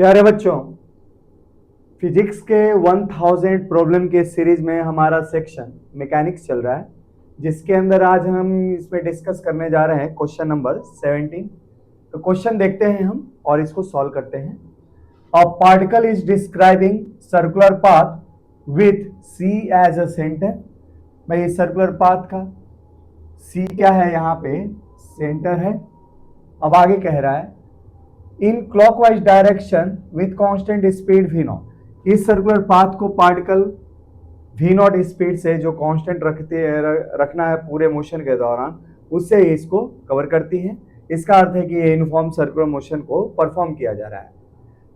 प्यारे बच्चों, फिजिक्स के 1000 प्रॉब्लम के सीरीज में हमारा सेक्शन मैकेनिक्स चल रहा है, जिसके अंदर आज हम इसमें डिस्कस करने जा रहे हैं क्वेश्चन नंबर 17। तो क्वेश्चन देखते हैं हम और इसको सॉल्व करते हैं। A particle is describing circular path with C as a centre. भाई सर्कुलर पाथ का सी क्या है, यहाँ पे सेंटर है। अब आगे कह रहा है in clockwise direction with constant speed v not. इस सर्कुलर पाथ को पार्टिकल v नॉट स्पीड से जो कांस्टेंट रखना है पूरे मोशन के दौरान, उससे इसको कवर करती है। इसका अर्थ है कि ये यूनिफॉर्म सर्कुलर मोशन को परफॉर्म किया जा रहा है।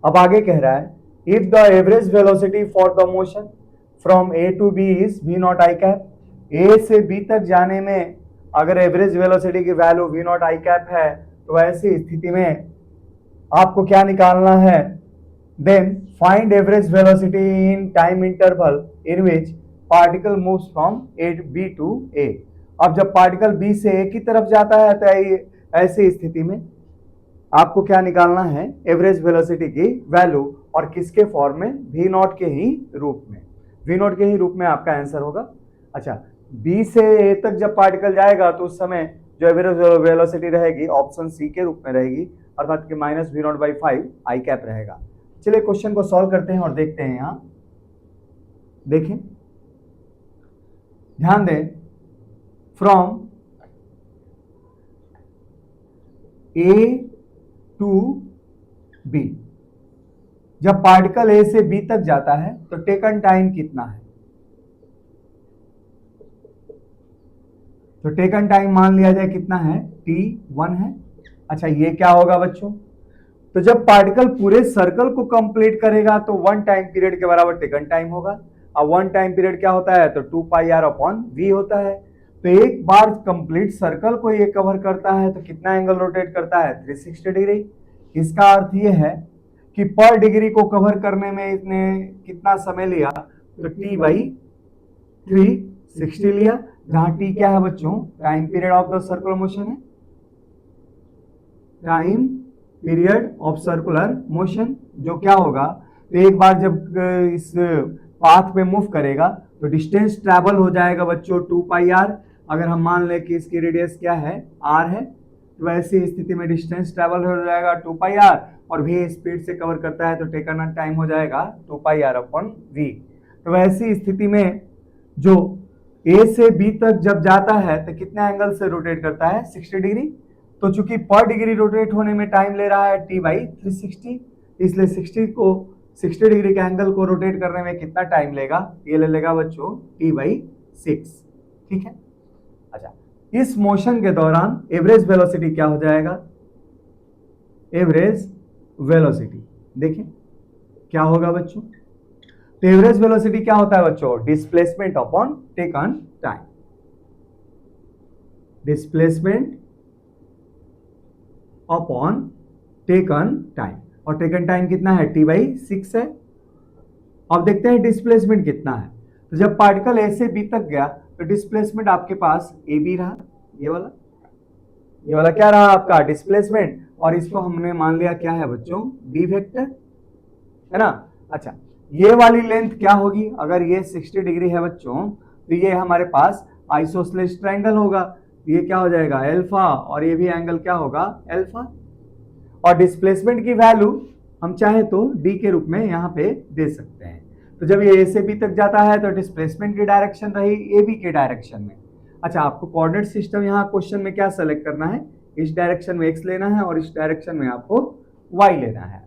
अब आगे कह रहा है if the average velocity for the motion from A to B is v naught i cap. A से बी तक जाने में अगर एवरेज वेलोसिटी की value v naught i cap है, तो ऐसी स्थिति में आपको क्या निकालना है, then find average velocity in time interval in which particle moves from A B to ए। अब जब पार्टिकल बी से ए की तरफ जाता है तो ऐसी स्थिति में आपको क्या निकालना है, एवरेज वेलोसिटी की वैल्यू, और किसके फॉर्म में, वी नॉट के ही रूप में। वी नॉट के ही रूप में आपका आंसर होगा। अच्छा, बी से ए तक जब पार्टिकल जाएगा तो उस समय जो एवरेज वेलोसिटी रहेगी ऑप्शन सी के रूप में रहेगी, अर्थात कि minus v naught by 5 I cap रहेगा। चलिए क्वेश्चन को सॉल्व करते हैं और देखते हैं। यहां देखें, ध्यान दें, फ्रॉम ए टू बी, जब पार्टिकल ए से बी तक जाता है तो टेकन टाइम कितना है, तो टेकन टाइम मान लिया जाए कितना है, t1 है। अच्छा, ये क्या होगा बच्चों, तो जब पार्टिकल पूरे सर्कल को कंप्लीट करेगा तो 1 टाइम पीरियड के बराबर टेकन टाइम होगा। अब 1 टाइम पीरियड क्या होता है, तो 2 पाई आर अपॉन वी होता है। तो एक बार कंप्लीट सर्कल को ये कवर करता है तो कितना एंगल रोटेट करता है, 360 डिग्री। इसका अर्थ ये है कि पर डिग्री को कवर करने में इसने कितना समय लिया, तो t/360 लिया, जहां t क्या है बच्चों, time period of the circular motion है, time period of circular motion, जो क्या होगा, तो एक बार जब इस पाथ पे मूव करेगा तो डिस्टेंस ट्रैवल हो जाएगा बच्चों 2 पाई आर। अगर हम मान लें कि इसकी रेडियस क्या है, r है, तो ऐसी स्थिति में डिस्टेंस ट्रैवल हो जाएगा 2 पाई आर, और v स्पीड से कवर करता है तो टेकन टाइम हो जाएगा 2 पाई आर अपॉन v। तो ऐसी स्थिति में जो a से b तक जब जाता है तो कितने एंगल से रोटेट करता है, 60 डिग्री। तो चूंकि पर डिग्री रोटेट होने में टाइम ले रहा है t/360, इसलिए 60 डिग्री के एंगल को रोटेट करने में कितना टाइम लेगा, ये ले लेगा बच्चों t/6। ठीक है। अच्छा, इस मोशन के दौरान एवरेज वेलोसिटी क्या हो जाएगा, एवरेज वेलोसिटी देखिए क्या होगा बच्चों, तो एवरेज वेलोसिटी क्या होता है बच्चों, displacement upon taken time. Displacement upon taken time, और टेकन टाइम कितना है, t/6 है। अब देखते हैं डिस्प्लेसमेंट कितना है। तो जब पार्टिकल ए से बी तक गया तो डिस्प्लेसमेंट आपके पास ए बी रहा, ये वाला क्या रहा आपका डिस्प्लेसमेंट, और इसको हमने मान लिया क्या है बच्चों, डी वेक्टर, है ना। अच्छा, ये वाली लेंथ क्या होगी, अगर ये 60 डिग्री है बच्चों तो ये हमारे पास आइसोसेलेस ट्रायंगल होगा, ये क्या हो जाएगा अल्फा, और ये भी एंगल क्या होगा अल्फा। और डिस्प्लेसमेंट की वैल्यू हम चाहे तो डी के रूप में यहाँ पे दे सकते हैं। तो जब ये ए से बी तक जाता है तो डिस्प्लेसमेंट की डायरेक्शन रही ए बी के डायरेक्शन में। अच्छा, आपको कोऑर्डिनेट सिस्टम यहाँ क्वेश्चन में क्या सेलेक्ट करना है, इस डायरेक्शन में एक्स लेना है और इस डायरेक्शन में आपको वाई लेना है।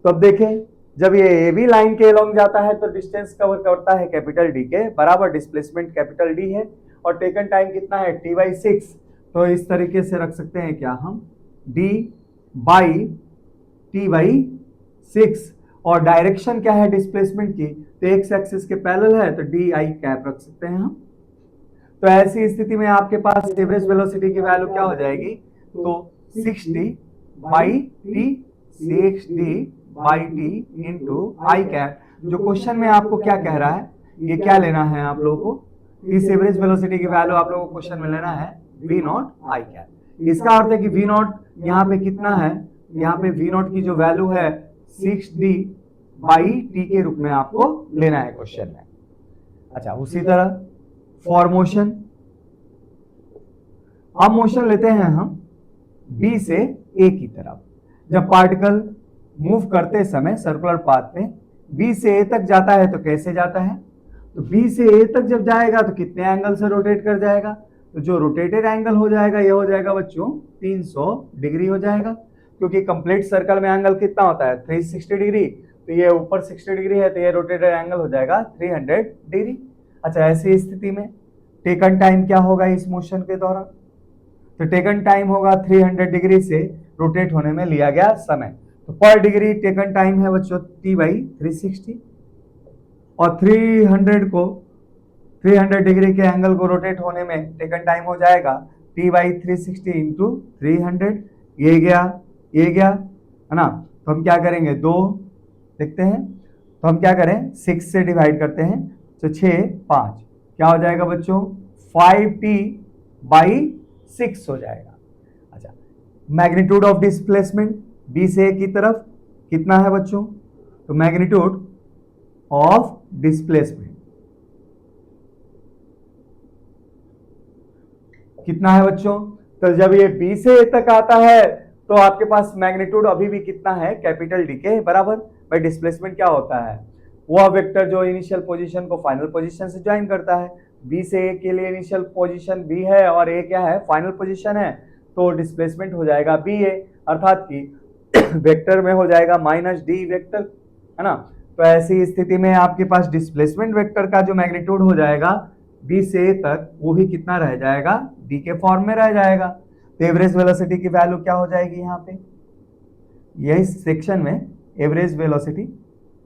तो अब देखें, जब ये ए बी लाइन के अलोंग जाता है तो डिस्टेंस कवर करता है कैपिटल डी के बराबर, डिस्प्लेसमेंट कैपिटल डी है, और टेकन टाइम कितना है, t/6। तो इस तरीके से रख सकते हैं क्या हम, d/t/6, और डायरेक्शन क्या है डिस्प्लेसमेंट की, तो एक्स एक्सिस के पैरेलल है तो डी आई कैप रख सकते हैं हम। तो ऐसी स्थिति में आपके पास एवरेज वेलोसिटी की वैल्यू क्या हो जाएगी, तो 60/t इंटू आई कैप। जो क्वेश्चन में आपको क्या कह रहा है, ये क्या लेना है आप लोगों को, इस एवरेज वेलोसिटी की वैल्यू आप लोगों को क्वेश्चन में लेना है v नॉट आई कैप। इसका अर्थ है कि v नॉट यहाँ पे कितना है, यहाँ पे v नॉट की जो वैल्यू है 6d बाई टी के रूप में आपको लेना है क्वेश्चन में। अच्छा, उसी तरह फॉर मोशन, अब मोशन लेते हैं हम बी से ए की तरफ। जब पार्टिकल मूव करते समय सर्कुलर पाथ में बी से ए तक जाता है तो कैसे जाता है, तो बी से ए तक जब जाएगा तो कितने एंगल से रोटेट कर जाएगा, तो जो रोटेटेड एंगल हो जाएगा ये हो जाएगा बच्चों 300 डिग्री हो जाएगा, क्योंकि कंप्लीट सर्कल में एंगल कितना होता है 360 डिग्री, तो ये ऊपर 60 डिग्री है तो ये रोटेटेड एंगल हो जाएगा 300 डिग्री। अच्छा, ऐसी स्थिति में टेकन टाइम क्या होगा इस मोशन के दौरान, तो टेकन टाइम होगा 300 डिग्री से रोटेट होने में लिया गया समय। तो पर डिग्री टेकन टाइम है बच्चों t/360, और 300 डिग्री के एंगल को रोटेट होने में टेकन टाइम हो जाएगा t/360 इंटू 300। ये गया है ना, तो हम क्या करेंगे, 2 देखते हैं, तो हम क्या करें 6 से डिवाइड करते हैं, तो 6 5 क्या हो जाएगा बच्चों 5t/6 हो जाएगा। अच्छा, मैग्नीट्यूड ऑफ डिस्प्लेसमेंट बी से ए की तरफ कितना है बच्चों, तो मैग्नीट्यूड ऑफ डिस्प्लेसमेंट कितना है बच्चों, तो जब ये बी से ए तक आता है तो आपके पास मैग्नीट्यूड अभी भी कितना है कैपिटल डी के बराबर। भाई डिस्प्लेसमेंट क्या होता है, वह वेक्टर जो इनिशियल पोजीशन को फाइनल पोजीशन से ज्वाइन करता है। बी से ए के लिए इनिशियल पोजीशन बी है और ए क्या है फाइनल पोजीशन है, तो डिस्प्लेसमेंट हो जाएगा बी ए, अर्थात कि वेक्टर में हो जाएगा माइनस डी वेक्टर, है ना। तो ऐसी स्थिति में आपके पास डिस्प्लेसमेंट वेक्टर का जो मैग्नीट्यूड हो जाएगा बी से ए तक, वो भी कितना रह जाएगा डी के फॉर्म में रह जाएगा। तो एवरेज वेलोसिटी की वैल्यू क्या हो जाएगी यहाँ पे, यही सेक्शन में एवरेज वेलोसिटी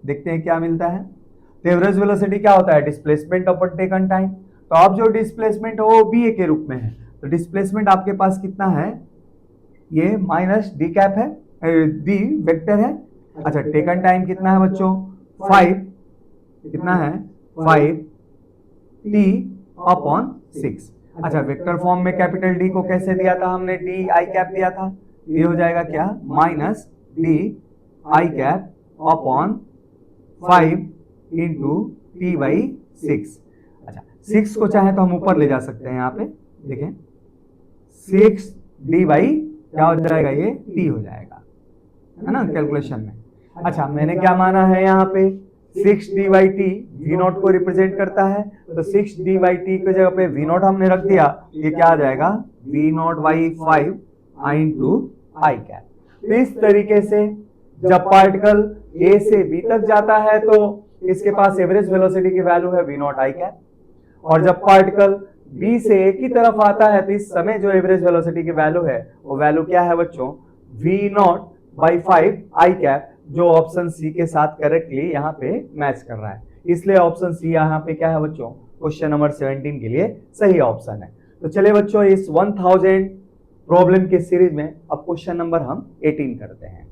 देखते हैं क्या मिलता है। तो एवरेज वेलोसिटी क्या होता है, डिस्प्लेसमेंट अपॉन टेकन टाइम। तो अब जो डिस्प्लेसमेंट है वो बी ए के रूप में है, तो डिस्प्लेसमेंट आपके पास कितना है, ये माइनस डी कैप है, डी वेक्टर है। अच्छा, टेकन टाइम कितना है बच्चों 5, कितना है 5t/6। अच्छा, वेक्टर फॉर्म में कैपिटल डी को कैसे दिया था हमने, डी आई कैप दिया था, ये हो जाएगा क्या minus D I cap upon 5 into t/6। अच्छा, 6 को चाहे तो हम ऊपर ले जा सकते हैं, यहाँ पे देखें 6d क्या हो जाएगा, ये t हो जाएगा, है ना कैलकुलेशन में। अच्छा, मैंने क्या माना है यहाँ पे 6d/t v0 को रिप्रेजेंट करता है, तो 6d/t की जगह पे v0 हमने रख दिया, ये क्या आ जाएगा v0/5 इंटू आई कैप। तो इस तरीके से जब पार्टिकल ए से बी तक जाता है तो इसके पास एवरेज वेलोसिटी की वैल्यू है v0 आई कैप, और जब पार्टिकल बी से ए की तरफ आता है तो इस समय जो एवरेज वेलोसिटी की वैल्यू है वो वैल्यू क्या है बच्चों v0/5 आई कैप, जो ऑप्शन सी के साथ करेक्टली यहाँ पे मैच कर रहा है। इसलिए ऑप्शन सी यहाँ पे क्या है बच्चों, क्वेश्चन नंबर 17 के लिए सही ऑप्शन है। तो चलिए बच्चों, इस 1000 प्रॉब्लम के सीरीज में अब क्वेश्चन नंबर हम 18 करते हैं।